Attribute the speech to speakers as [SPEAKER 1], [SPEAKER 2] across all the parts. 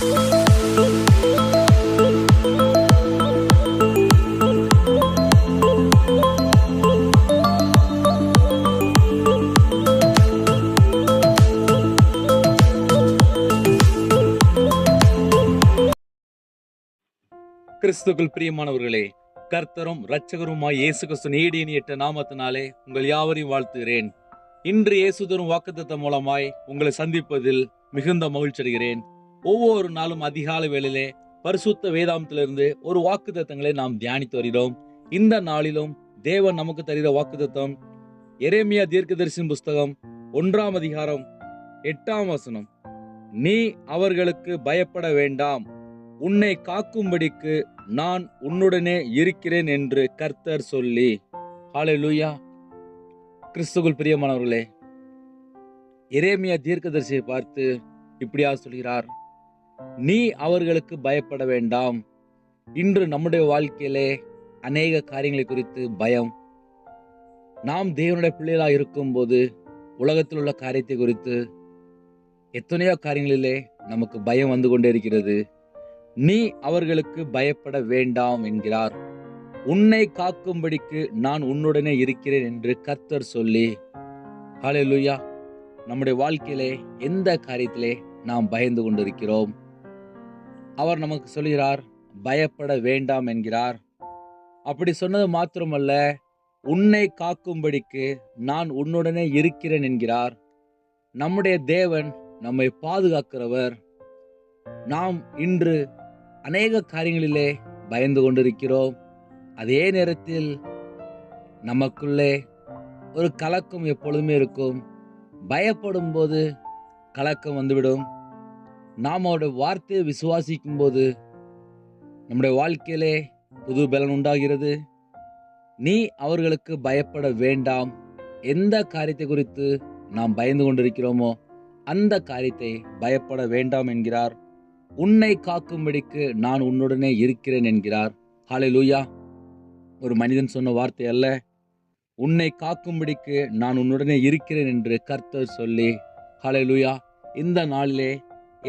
[SPEAKER 1] கிறிஸ்துக்குள் பிரியமானவர்களே, கர்த்தரும் இரட்சகருமாய் இயேசு கிறிஸ்து நீடியற்ற நாமத்தினாலே உங்கள் யாவரையும் வாழ்த்துகிறேன். இன்று இயேசு தரும் வாக்குத்தத்தம் மூலமாய் உங்களை சந்திப்பதில் மிகுந்த மகிழ்ச்சி அடைகிறேன். ஒவ்வொரு நாளும் அதிகாலை வேளையிலே பரிசுத்த வேதாந்தத்திலிருந்து ஒரு வாக்குத்தத்தங்களை நாம் தியானித்து வருகிறோம். இந்த நாளிலும் தேவன் நமக்கு தருகிற வாக்குத்தத்தம் எரேமியா தீர்க்கதரிசியின் புஸ்தகம் 1ஆம் அதிகாரம் 8ஆம் வசனம். நீ அவர்களுக்கு பயப்பட வேண்டாம், உன்னை காக்கும்படிக்கு நான் உன்னுடனே இருக்கிறேன் என்று கர்த்தர் சொல்லி. ஹல்லேலூயா. கிறிஸ்துவுக்குள் பிரியமானவர்களே, எரேமியா தீர்க்கதரிசியை பார்த்து இப்படியா சொல்கிறார், நீ அவர்களுக்கு பயப்பட வேண்டாம். இன்று நம்முடைய வாழ்க்கையிலே அநேக காரியங்களை குறித்து பயம். நாம் தேவனுடைய பிள்ளைகளாக இருக்கும்போது உலகத்தில் உள்ள காரியத்தை குறித்து எத்தனையோ காரியங்களிலே நமக்கு பயம் வந்து கொண்டே இருக்கிறது. நீ அவர்களுக்கு பயப்பட வேண்டாம் என்கிறார். உன்னை காக்கும்படிக்கு நான் உன்னுடனே இருக்கிறேன் என்று கர்த்தர் சொல்லி. ஹல்லேலூயா. நம்முடைய வாழ்க்கையிலே எந்த காரியத்திலே நாம் பயந்து கொண்டிருக்கிறோம்? அவர் நமக்கு சொல்கிறார், பயப்பட வேண்டாம் என்கிறார். அப்படி சொன்னது மாத்திரமல்ல, உன்னை காக்கும்படிக்கு நான் உன்னுடனே இருக்கிறேன் என்கிறார். நம்முடைய தேவன் நம்மை பாதுகாக்கிறவர். நாம் இன்று அநேக காரியங்களிலே பயந்து கொண்டிருக்கிறோம். அதே நேரத்தில் நமக்குள்ளே ஒரு கலக்கம் எப்பொழுதுமே இருக்கும். பயப்படும் போது கலக்கம் வந்துவிடும். நாம் அவருடைய வார்த்தையை விசுவாசிக்கும் போது நம்முடைய வாழ்க்கையிலே புது பலன் உண்டாகிறது. நீ அவர்களுக்கு பயப்பட வேண்டாம். எந்த காரியத்தை குறித்து நாம் பயந்து கொண்டிருக்கிறோமோ அந்த காரியத்தை பயப்பட வேண்டாம் என்கிறார். உன்னை காக்கும்படிக்கு நான் உன்னுடனே இருக்கிறேன் என்கிறார். ஹல்லேலூயா. ஒரு மனிதன் சொன்ன வார்த்தை அல்ல, உன்னை காக்கும்படிக்கு நான் உன்னுடனே இருக்கிறேன் என்று கர்த்தர் சொல்லி. ஹல்லேலூயா. இந்த நாளிலே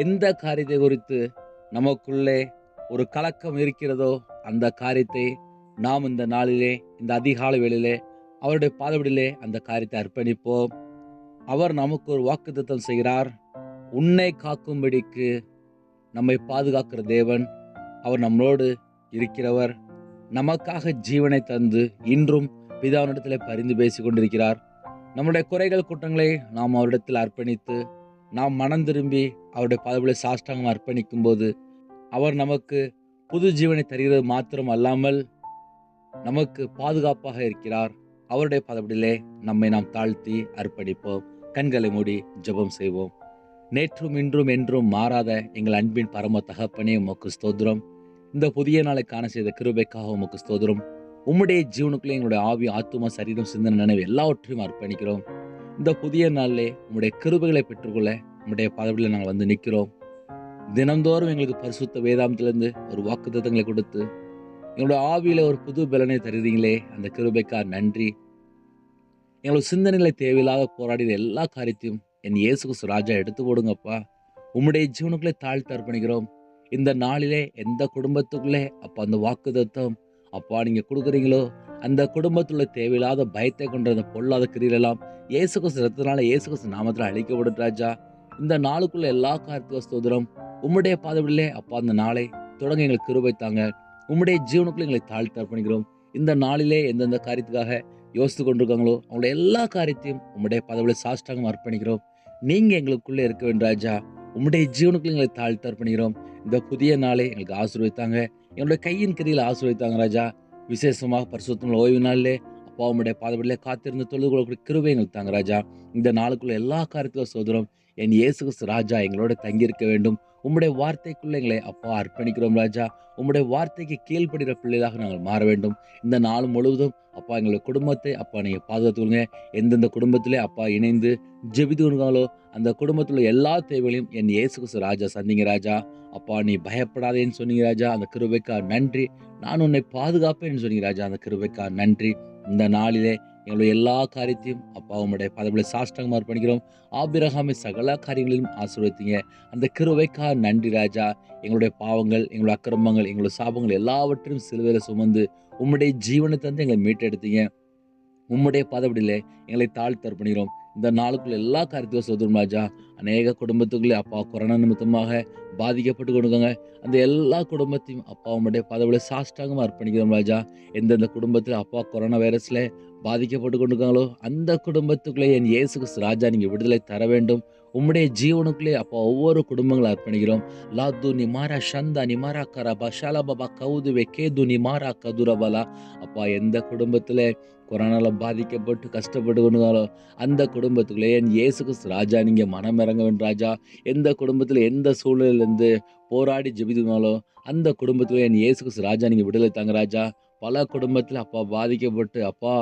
[SPEAKER 1] எந்த காரியத்தை குறித்து நமக்குள்ளே ஒரு கலக்கம் இருக்கிறதோ அந்த காரியத்தை நாம் இந்த நாளிலே, இந்த அதிகாலை வேளையிலே அவருடைய பாதபடியிலே அந்த காரியத்தை அர்ப்பணிப்போம். அவர் நமக்கு ஒரு வாக்குத்தத்தம் செய்கிறார். உன்னை காக்கும்படிக்கு நம்மை பாதுகாக்கிற தேவன், அவர் நம்மளோடு இருக்கிறவர். நமக்காக ஜீவனை தந்து இன்றும் பிதாவினிடத்தில் பரிந்து பேசி கொண்டிருக்கிறார். நம்முடைய குறைகள் குற்றங்களை நாம் அவரிடத்தில் அர்ப்பணித்து நாம் மனம் திரும்பி அவருடைய பாதபடியிலே சாஷ்டாங்கம் அர்ப்பணிக்கும் போது அவர் நமக்கு புது ஜீவனை தருகிறது மாத்திரம் அல்லாமல் நமக்கு பாதுகாப்பாக இருக்கிறார். அவருடைய பாதபடியிலே நம்மை நாம் தாழ்த்தி அர்ப்பணிப்போம். கண்களை மூடி ஜெபம் செய்வோம். நேற்றும் இன்றும் என்றும் மாறாத எங்கள் அன்பின் பரம தகப்பனே, உமக்கு ஸ்தோத்திரம். இந்த புதிய நாளை காண செய்த கிருபைக்காக உமக்கு ஸ்தோத்திரம். உம்முடைய ஜீவனுக்குள்ளே எங்களுடைய ஆவி, ஆத்துமா, சரீரம், சிந்தனை, நினைவு எல்லாவற்றையும் அர்ப்பணிக்கிறோம். இந்த புதிய நாளிலே உம்முடைய கிருபைகளை பெற்றுக்கொள்ள உம்முடைய பதவியில் நாங்கள் வந்து நிற்கிறோம். தினந்தோறும் எங்களுக்கு பரிசுத்த வேதாந்தத்திலிருந்து ஒரு வாக்குத்தத்தங்களை கொடுத்து எங்களுடைய ஆவியில ஒரு புது பலனை தருவீங்களே, அந்த கிருபைக்காக நன்றி. எங்களோட சிந்தனைகளை தேவையில்லாத போராடிய எல்லா காரியத்தையும் என் இயேசு கிறிஸ்து ராஜா எடுத்து போடுங்கப்பா. உம்முடைய ஜீவனுக்குள்ளே தாழ்த்து அர்ப்பணிக்கிறோம். இந்த நாளிலே எந்த குடும்பத்துக்குள்ளே அப்பா அந்த வாக்குத்தத்தம் அப்பா நீங்க கொடுக்குறீங்களோ அந்த குடும்பத்துள்ள தேவையில்லாத பயத்தை கொண்ட அந்த பொல்லாத கிரியெல்லாம் இயேசு கிறிஸ்து ரத்தத்தினால, இயேசு கிறிஸ்து நாமத்தில் அழிக்கப்படும் ராஜா. இந்த நாளுக்குள்ள எல்லா காரியத்துக்கும் ஸ்தோத்திரம். உம்முடைய பாதவிலே அப்பா அந்த நாளை தொடங்க எங்களுக்கு கிருபை தாங்க. உம்முடைய ஜீவனுக்குள்ள எங்களை தாழ்த்து அர்ப்பணிக்கிறோம். இந்த நாளிலே எந்தெந்த காரியத்துக்காக யோசித்து கொண்டிருக்காங்களோ அவங்களுடைய எல்லா காரியத்தையும் உம்முடைய பதவியில் சாஷ்டாங்கம் அர்ப்பணிக்கிறோம். நீங்க எங்களுக்குள்ளே இருக்க வேண்டும் ராஜா. உம்முடைய ஜீவனுக்குள்ள எங்களை தாழ்த்து அர்ப்பணிக்கிறோம். இந்த புதிய நாளை எங்களுக்கு ஆசீர்வதித்தாங்க. என்னுடைய கையின் கிரியில் ஆசீர்வதித்தாங்க ராஜா. விசேஷமாக பரிசுத்தமுள்ள ஓய்வு நாளிலே அப்பா உம்முடைய பாதபடியிலே காத்திருந்து தொழுது கொள்ளக்கூடிய கிருபை எங்களுக்கு தாங்க ராஜா. இந்த நாளுக்குள்ள எல்லா காரியத்துக்கும் சோதரம் என் இயேசு கிறிஸ்து ராஜா எங்களோட தங்கியிருக்க வேண்டும். உம்முடைய வார்த்தைக்குள்ள எங்களை அப்பா அர்ப்பணிக்கிறோம் ராஜா. உம்முடைய வார்த்தைக்கு கீழ்ப்படுகிற பிள்ளைகளாக நாங்கள் மாற வேண்டும். இந்த நாள் முழுவதும் அப்பா எங்களுடைய குடும்பத்தை அப்பா நீங்க பாதுகாத்துக்கொள்ளுங்க. எந்தெந்த குடும்பத்திலே அப்பா இணைந்து ஜெபித்து கொள்ளுங்களோ அந்த குடும்பத்தில் எல்லா தேவைகளையும் என் இயேசு கிறிஸ்து ராஜா சந்திங்க ராஜா. அப்பா நீ பயப்படாதேன்னு சொன்னீங்க ராஜா, அந்த கிருபைக்கா நன்றி. நான் உன்னை பாதுகாப்பேன்னு சொன்னீங்க ராஜா, அந்த கிருபைக்கா நன்றி. இந்த நாளிலே எங்களுடைய எல்லா காரியத்தையும் அப்பா உம்முடைய பதவியில் சாஷ்டாங்கமாக அர்ப்பணிக்கிறோம். ஆபிரகாமை சகல காரியங்களிலும் ஆசீர்வதித்தீங்க. அந்த கிருபைக்காக நன்றி ராஜா. எங்களுடைய பாவங்கள், எங்களுடைய அக்கிரமங்கள், எங்களுடைய சாபங்கள் எல்லாவற்றையும் சிலுவையில் சுமந்து உம்முடைய ஜீவனை தந்து எங்களை மீட்டெடுத்தீங்க. உம்முடைய பதவியிலே எங்களை தாழ்த்தி அர்ப்பணிக்கிறோம். இந்த நாளுக்குள்ள எல்லா காரியத்தையும் சோதரும் ராஜா. அநேக குடும்பத்துக்குள்ளே அப்பா கொரோனா நிமித்தமாக பாதிக்கப்பட்டு கொடுங்க. அந்த எல்லா குடும்பத்தையும் அப்பா உம்முடைய பதவியில் சாஷ்டாங்கமாக அர்ப்பணிக்கிறோம் ராஜா. எந்தெந்த குடும்பத்தில் அப்பா கொரோனா வைரஸில் பாதிக்கப்பட்டு கொண்டிருக்காங்களோ அந்த குடும்பத்துக்குள்ளே என் இயேசு கிறிஸ்து ராஜா நீங்கள் விடுதலை தர வேண்டும். உம்முடைய ஜீவனுக்குள்ளே அப்பா ஒவ்வொரு குடும்பங்களை அர்ப்பணிக்கிறோம். லாது நிமாரா ஷந்தா நிமாரா கரபா ஷாலா பாபா கவுதுவே கேது நிமாரா கதுரபலா. அப்பா எந்த குடும்பத்தில் கொரோனால பாதிக்கப்பட்டு கஷ்டப்பட்டு கொண்டாலோ அந்த குடும்பத்துக்குள்ளே என் இயேசு கிறிஸ்து ராஜா நீங்கள் மனம் இறங்க வேண்டும் ராஜா. எந்த குடும்பத்தில் எந்த சூழ்நிலையிலேருந்து போராடி ஜெபிதுனாலோ அந்த குடும்பத்தில் என் இயேசு கிறிஸ்து ராஜா நீங்கள் விடுதலை தாங்க ராஜா. பல குடும்பத்தில் அப்பா பாதிக்கப்பட்டு அப்பா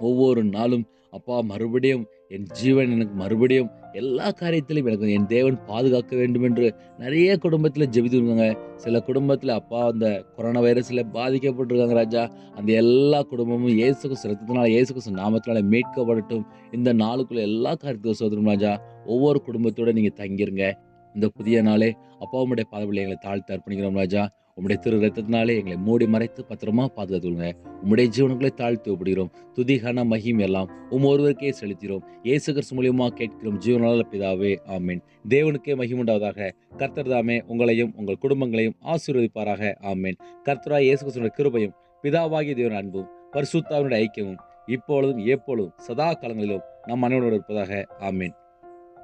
[SPEAKER 1] ஒவ்வொரு நாளும் அப்பா மறுபடியும் என் ஜீவன் எனக்கு மறுபடியும் எல்லா காரியத்திலும் எனக்கு என் தேவன் பாதுகாக்க வேண்டும் என்று நிறைய குடும்பத்தில் ஜெபித்துருக்காங்க. சில குடும்பத்தில் அப்பா அந்த கொரோனா வைரஸில் பாதிக்கப்பட்டிருக்காங்க ராஜா. அந்த எல்லா குடும்பமும் இயேசு கிறிஸ்து ரத்தத்தினால இயேசு கிறிஸ்து நாமத்தினால மீட்கப்படட்டும். இந்த நாளுக்குள்ள எல்லா காரியத்தையும் சோதரும் ராஜா. ஒவ்வொரு குடும்பத்தோட நீங்கள் தங்கிருங்க. இந்த புதிய நாளே அப்பா உம்முடைய பாதவில்லை எங்களை தாழ்த்தி அர்ப்பணிக்கிறோம் ராஜா. உம்முடைய திரு ரத்தத்தினாலே எங்களை மூடி மறைத்து பத்திரமா பாதுகாத்துக்கொள்ளுங்க. உம்முடைய ஜீவனுக்களை தாழ்த்தி ஒப்பிடுகிறோம். துதிகான மகிம் எல்லாம் ஒருவருக்கே செலுத்திறோம். இயேசு கிறிஸ்து மூலியமாக கேட்கிறோம் ஜீவனால பிதாவே, ஆமீன். தேவனுக்கே மகிமுண்டாவதாக. கர்த்தர் தாமே உங்களையும் உங்கள் குடும்பங்களையும் ஆசீர்வதிப்பாராக, ஆமீன். கர்த்தராய் இயேசு கிறிஸ்துவின் கிருபையும் பிதாவாகிய தேவன் அன்பும் பரிசுத்தாவினுடைய ஐக்கியமும் இப்பொழுதும் எப்பொழுதும் சதா காலங்களிலும் நம் அனைவரோடு இருப்பதாக, ஆமீன்.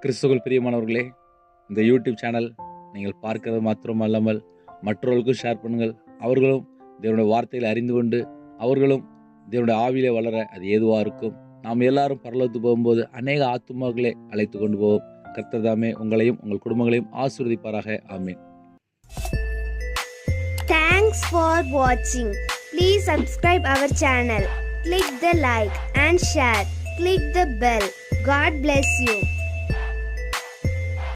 [SPEAKER 1] கிறிஸ்துவுக்குள் பிரியமானவர்களே, இந்த யூடியூப் சேனல் நீங்கள் பார்க்கிறது மாத்திரம் அல்லாமல் மற்றவர்களுக்கும் ஷேர் பண்ணுங்கள். அவர்களும் தேவனுடைய வார்த்தைகளை அறிந்து கொண்டு அவர்களும் தேவனுடைய ஆவியிலே வளர அது ஏதுவாக இருக்கும். நாம் எல்லாரும் பரலோகத்துக்கு போகும்போது அநேக ஆத்துமாக்களை அழைத்து கொண்டு போவோம். கர்த்தர் தாமே உங்களையும் உங்கள் குடும்பங்களையும் ஆசீர்வதிப்பாராக, ஆமீன்.
[SPEAKER 2] Thanks for watching. Please subscribe our channel. Click the like and share. Click the bell. God bless you.